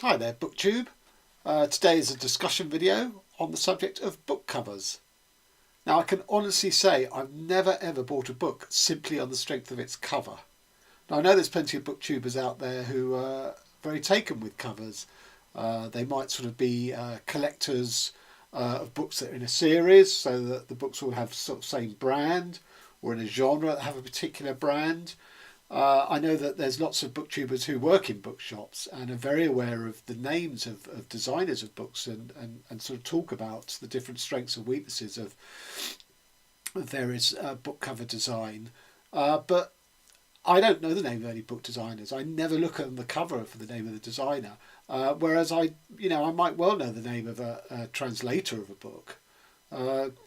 Hi there, BookTube. Today is a discussion video on the subject of book covers. Now I can honestly say I've never ever bought a book simply on the strength of its cover. Now I know there's plenty of booktubers out there who are very taken with covers. They might sort of be collectors of books that are in a series, so that the books all have sort of same brand, or in a genre that have a particular brand. I know that there's lots of booktubers who work in bookshops and are very aware of the names of designers of books and sort of talk about the different strengths and weaknesses of various book cover design. But I don't know the name of any book designers. I never look at the cover for the name of the designer. Whereas I might well know the name of a translator of a book,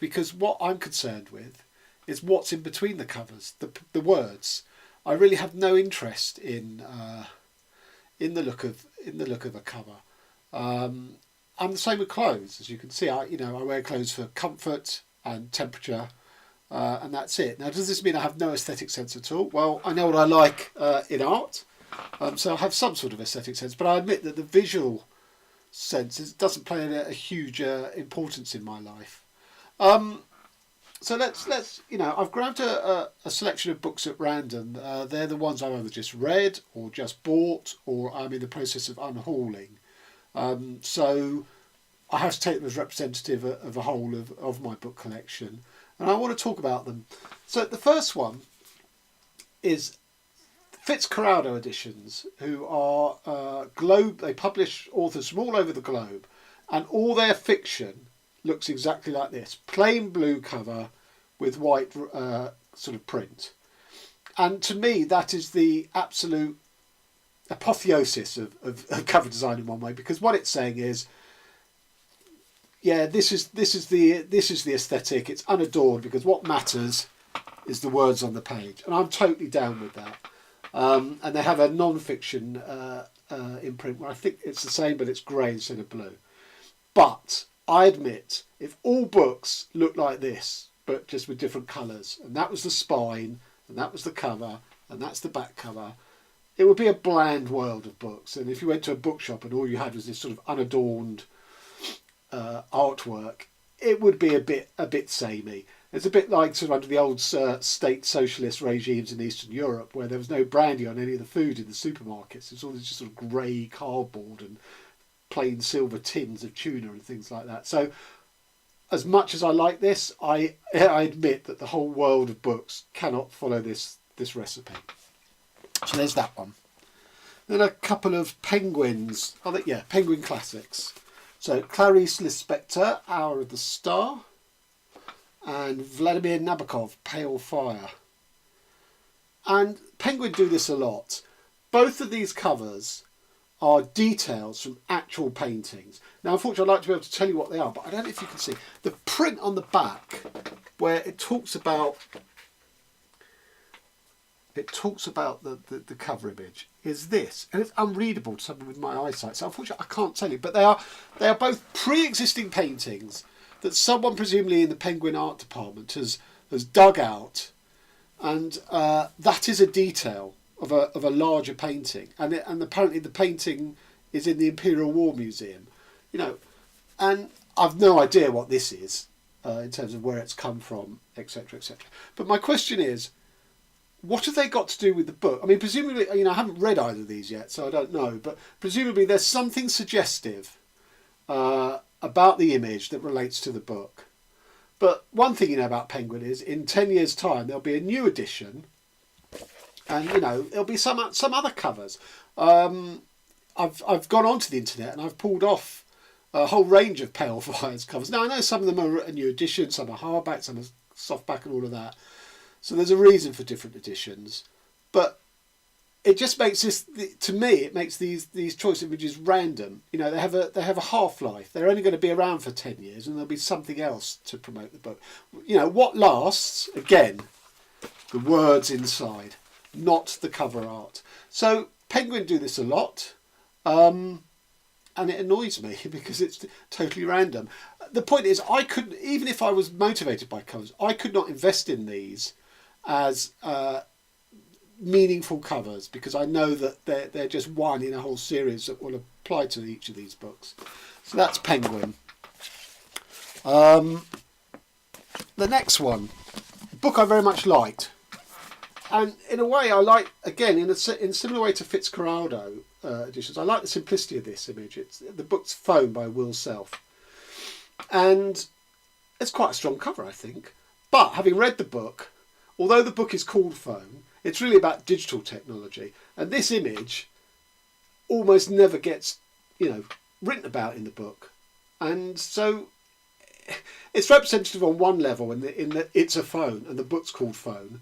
because what I'm concerned with is what's in between the covers, the words. I really have no interest in the look of a cover. I'm the same with clothes, as you can see. I wear clothes for comfort and temperature, and that's it. Now, does this mean I have no aesthetic sense at all? Well, I know what I like in art, so I have some sort of aesthetic sense. But I admit that the visual sense doesn't play a huge importance in my life. So let's I've grabbed a selection of books at random. They're the ones I've either just read or just bought, or I'm in the process of unhauling. So I have to take them as representative of a whole of my book collection, and I want to talk about them. So the first one is Fitz Corrado editions, who are they publish authors from all over the globe, and all their fiction looks exactly like this: plain blue cover with white sort of print. And to me, that is the absolute apotheosis of cover design in one way, because what it's saying is, yeah, this is the aesthetic. It's unadorned, because what matters is the words on the page, and I'm totally down with that. And they have a non-fiction imprint where I think it's the same, but it's grey instead of blue. But I admit, if all books look like this, but just with different colours, and that was the spine, and that was the cover, and that's the back cover, it would be a bland world of books. And if you went to a bookshop and all you had was this sort of unadorned artwork, it would be a bit samey. It's a bit like sort of under the old state socialist regimes in Eastern Europe, where there was no branding on any of the food in the supermarkets. It's all this just sort of grey cardboard and plain silver tins of tuna and things like that. So as much as I like this, I admit that the whole world of books cannot follow this recipe. So there's that one. Then a couple of Penguins. Penguin classics. So Clarice Lispector, Hour of the Star, and Vladimir Nabokov, Pale Fire. And Penguin do this a lot. Both of these covers are details from actual paintings. Now, unfortunately, I'd like to be able to tell you what they are, but I don't know if you can see. The print on the back, where it talks about the cover image, is this, and it's unreadable to someone with my eyesight. So unfortunately, I can't tell you. But they are both pre-existing paintings that someone, presumably in the Penguin art department, has dug out, and that is a detail of a larger painting, and apparently the painting is in the Imperial War Museum, and I've no idea what this is in terms of where it's come from, etc., etc. But my question is, what have they got to do with the book? I mean, presumably, I haven't read either of these yet, so I don't know, but presumably there's something suggestive about the image that relates to the book. But one thing you know about Penguin is, in 10 years' time, there'll be a new edition. And there'll be some other covers. I've gone onto the internet and I've pulled off a whole range of Pale Fire's covers. Now I know some of them are a new edition, some are hardback, some are softback, and all of that. So there's a reason for different editions. But it just makes this, to me, it makes these choice images random. They have a half-life. They're only going to be around for 10 years, and there'll be something else to promote the book. What lasts? Again, the words inside, not the cover art. So Penguin do this a lot, and it annoys me because it's totally random. The point is, I couldn't, even if I was motivated by colours, I could not invest in these as meaningful covers, because I know that they're just one in a whole series that will apply to each of these books. So that's Penguin. The next one, a book I very much liked, and in a way I like, again, in a similar way to Fitz Corrado editions, I like the simplicity of this image. The book's Foam by Will Self, and it's quite a strong cover, I think. But having read the book, although the book is called Foam, it's really about digital technology, and this image almost never gets, written about in the book, and so it's representative on one level in that it's a phone and the book's called Phone,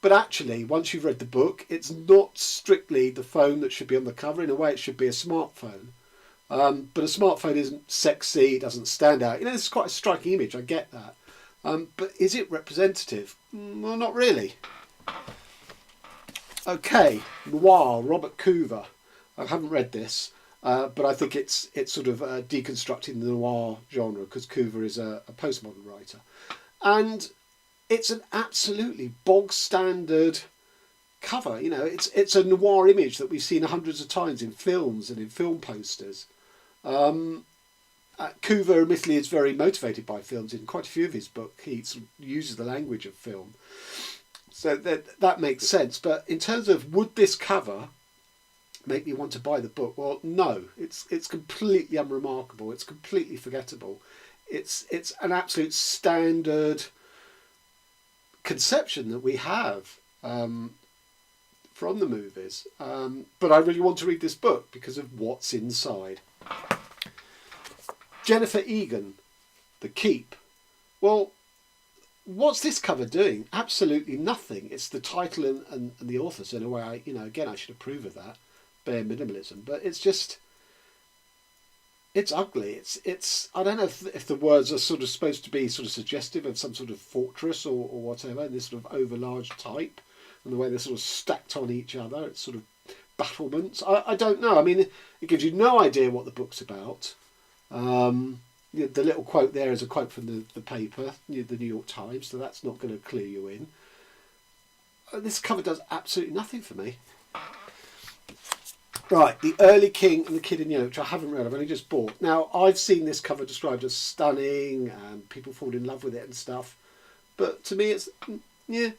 but actually once you've read the book, it's not strictly the phone that should be on the cover. In a way, it should be a smartphone, but a smartphone isn't sexy, it doesn't stand out. This is quite a striking image, I get that, but is it representative? Well, not really. Okay, Noir, Robert Coover. I haven't read this, but I think it's sort of deconstructing the noir genre, because Coover is a postmodern writer. And it's an absolutely bog standard cover. It's a noir image that we've seen hundreds of times in films and in film posters. Coover, admittedly, is very motivated by films. In quite a few of his books, he sort of uses the language of film. So that makes sense. But in terms of, would this cover make me want to buy the book? Well, no. It's completely unremarkable. It's completely forgettable. It's an absolute standard conception that we have from the movies. But I really want to read this book because of what's inside. Jennifer Egan, The Keep. Well, what's this cover doing? Absolutely nothing. It's the title and the author. So in a way, again, I should approve of that. Bare minimalism. But it's just, it's ugly. It's I don't know if the words are sort of supposed to be sort of suggestive of some sort of fortress or whatever, in this sort of overlarge type, and the way they're sort of stacked on each other. It's sort of battlements. I don't know. I mean, it gives you no idea what the book's about. The little quote there is a quote from the paper, the New York Times, so that's not going to clue you in. This cover does absolutely nothing for me. Right, The Early King and the Kid in Yellow, which I haven't read, I've only just bought. Now, I've seen this cover described as stunning, and people fall in love with it and stuff, but to me it's, it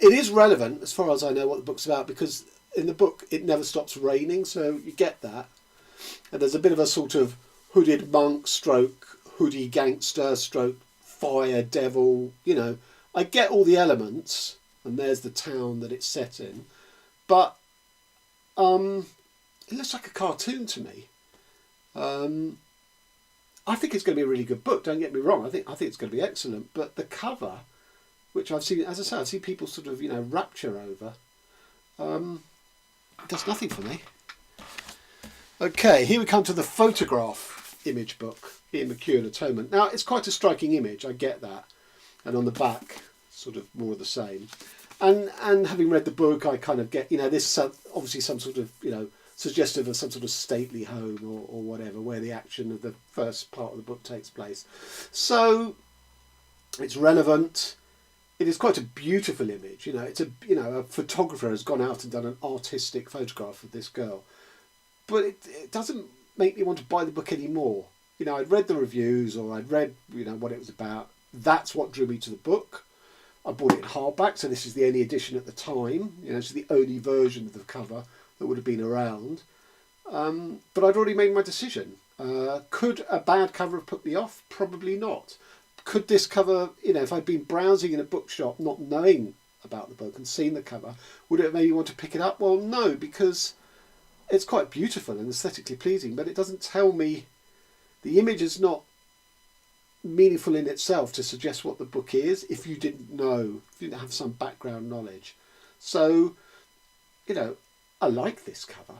is relevant as far as I know what the book's about, because in the book it never stops raining, so you get that. And there's a bit of a sort of hooded monk stroke hoodie gangster stroke fire devil, I get all the elements, and there's the town that it's set in, but it looks like a cartoon to me. I think it's going to be a really good book, don't get me wrong. I think it's going to be excellent, but the cover, which I've seen, as I say, I've seen people sort of rapture over, does nothing for me. Okay, here we come to the photograph image book, Ian McEwan, Atonement. Now, it's quite a striking image, I get that. And on the back, sort of more of the same. And having read the book, I kind of get, this is obviously some sort of, suggestive of some sort of stately home or whatever, where the action of the first part of the book takes place. So, it's relevant. It is quite a beautiful image. It's a photographer has gone out and done an artistic photograph of this girl. But it doesn't make me want to buy the book anymore. I'd read the reviews, or I'd read, what it was about. That's what drew me to the book. I bought it in hardback, so this is the only edition at the time. It's the only version of the cover that would have been around. But I'd already made my decision. Could a bad cover have put me off? Probably not. Could this cover, if I'd been browsing in a bookshop not knowing about the book and seen the cover, would it have made me want to pick it up? Well, no, because it's quite beautiful and aesthetically pleasing, but it doesn't tell me, the image is not meaningful in itself to suggest what the book is if you didn't know, if you didn't have some background knowledge. So, I like this cover,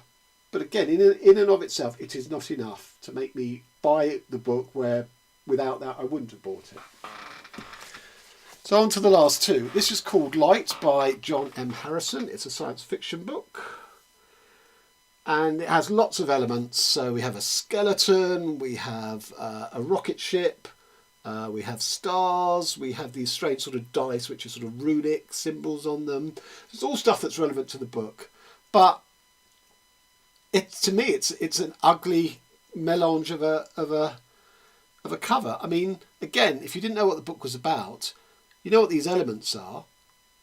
but again, in and of itself, it is not enough to make me buy the book, where without that I wouldn't have bought it. So on to the last two. This is called Light by John M. Harrison. It's a science fiction book. And it has lots of elements. So we have a skeleton, we have a rocket ship, We have stars, we have these strange sort of dice which are sort of runic symbols on them. It's all stuff that's relevant to the book. But to me it's an ugly melange of a cover. I mean, again, if you didn't know what the book was about, you know what these elements are,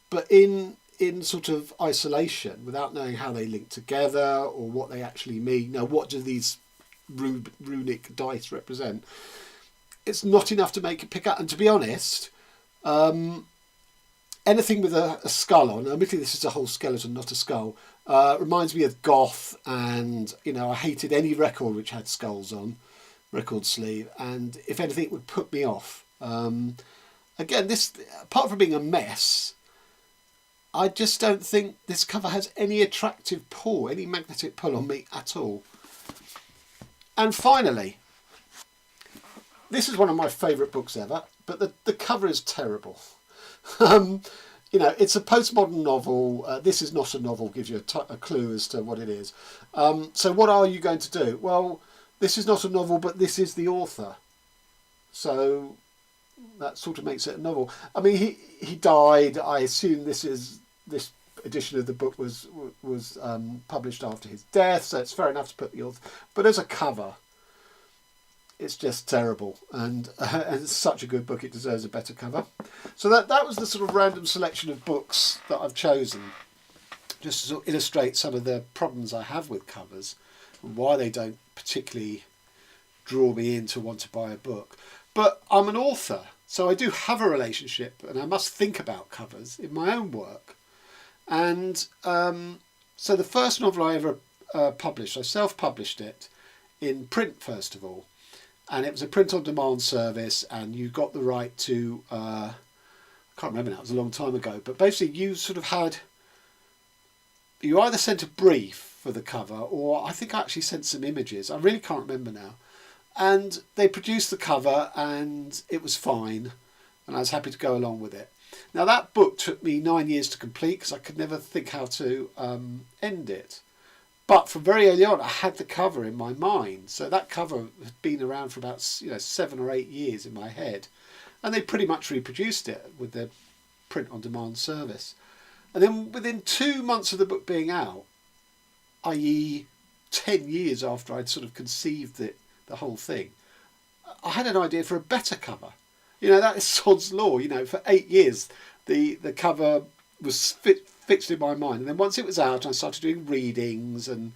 but in sort of isolation, without knowing how they link together or what they actually mean. Now, what do these runic dice represent? It's not enough to make it pick up. And to be honest, anything with a skull on, admittedly this is a whole skeleton, not a skull, reminds me of goth, and I hated any record which had skulls on, record sleeve, and if anything it would put me off. Again, this, apart from being a mess, I just don't think this cover has any attractive pull, any magnetic pull on me at all. And finally, this is one of my favourite books ever, but the cover is terrible. It's a postmodern novel. This is not a novel, gives you a clue as to what it is. So what are you going to do? Well, this is not a novel, but this is the author. So that sort of makes it a novel. I mean, he died. I assume this edition of the book was published after his death, so it's fair enough to put the author. But as a cover, it's just terrible, and it's such a good book, it deserves a better cover. So that was the sort of random selection of books that I've chosen, just to sort of illustrate some of the problems I have with covers and why they don't particularly draw me in to want to buy a book. But I'm an author, so I do have a relationship, and I must think about covers in my own work. And so the first novel I ever published, I self-published it in print first of all. And it was a print-on-demand service, and you got the right to, I can't remember now, it was a long time ago, but basically you sort of had, you either sent a brief for the cover, or I think I actually sent some images, I really can't remember now. And they produced the cover, and it was fine, and I was happy to go along with it. Now that book took me 9 years to complete, because I could never think how to end it. But from very early on, I had the cover in my mind. So that cover had been around for about 7 or 8 years in my head. And they pretty much reproduced it with their print-on-demand service. And then within 2 months of the book being out, i.e. 10 years after I'd sort of conceived the whole thing, I had an idea for a better cover. That is sod's law. For 8 years, the cover was fixed in my mind, and then once it was out, I started doing readings and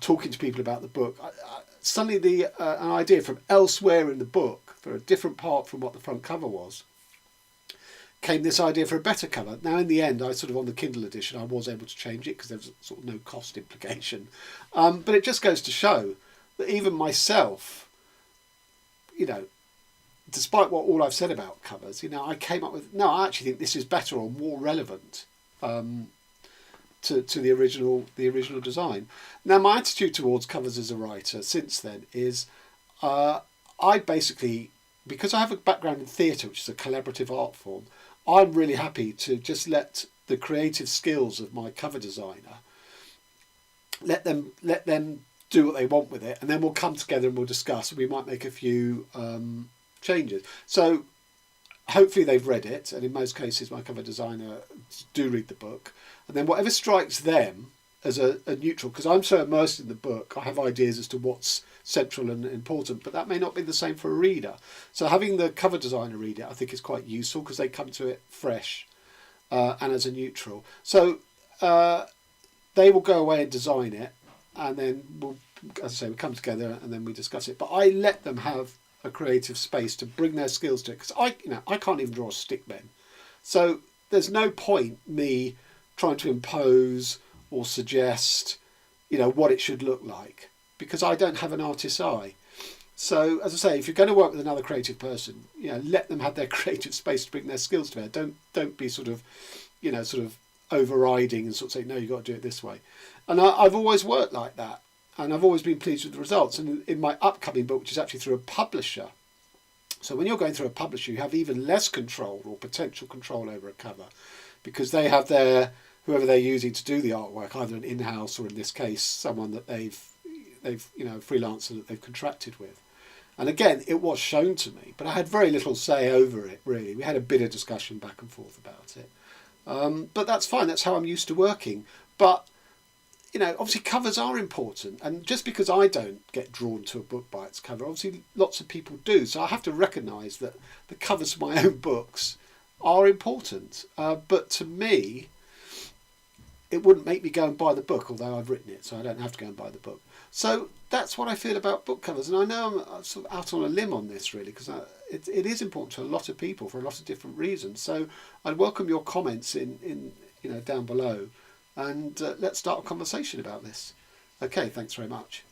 talking to people about the book. Suddenly, an idea from elsewhere in the book for a different part from what the front cover was, came this idea for a better cover. Now, in the end, I sort of on the Kindle edition, I was able to change it because there was sort of no cost implication. But it just goes to show that even myself, despite what all I've said about covers, I came up with, no, I actually think this is better or more relevant to the original design. Now, my attitude towards covers as a writer since then is I basically, because I have a background in theatre, which is a collaborative art form, I'm really happy to just let the creative skills of my cover designer, let them do what they want with it, and then we'll come together and we'll discuss, and we might make a few changes. So hopefully they've read it, and in most cases my cover designer do read the book, and then whatever strikes them as a neutral, because I'm so immersed in the book, I have ideas as to what's central and important, but that may not be the same for a reader. So having the cover designer read it, I think is quite useful, because they come to it fresh and as a neutral. So they will go away and design it, and then we'll, as I say, we come together and then we discuss it. But I let them have a creative space to bring their skills to it, because I can't even draw a stick men, so there's no point me trying to impose or suggest what it should look like, because I don't have an artist's eye. So as I say, if you're going to work with another creative person, let them have their creative space to bring their skills to bear. Don't be sort of overriding and sort of say, no, you've got to do it this way. And I've always worked like that, and I've always been pleased with the results. And in my upcoming book, which is actually through a publisher, so when you're going through a publisher, you have even less control or potential control over a cover, because they have whoever they're using to do the artwork, either an in-house or in this case someone that they've freelancer that they've contracted with. And again, it was shown to me, but I had very little say over it, really. We had a bit of discussion back and forth about it. But that's fine, that's how I'm used to working. But, you know, obviously covers are important. And just because I don't get drawn to a book by its cover, obviously lots of people do. So I have to recognise that the covers of my own books are important. But to me, it wouldn't make me go and buy the book, although I've written it, so I don't have to go and buy the book. So that's what I feel about book covers. And I know I'm sort of out on a limb on this, really, because it is important to a lot of people for a lot of different reasons. So I'd welcome your comments in down below, and let's start a conversation about this. Okay, thanks very much.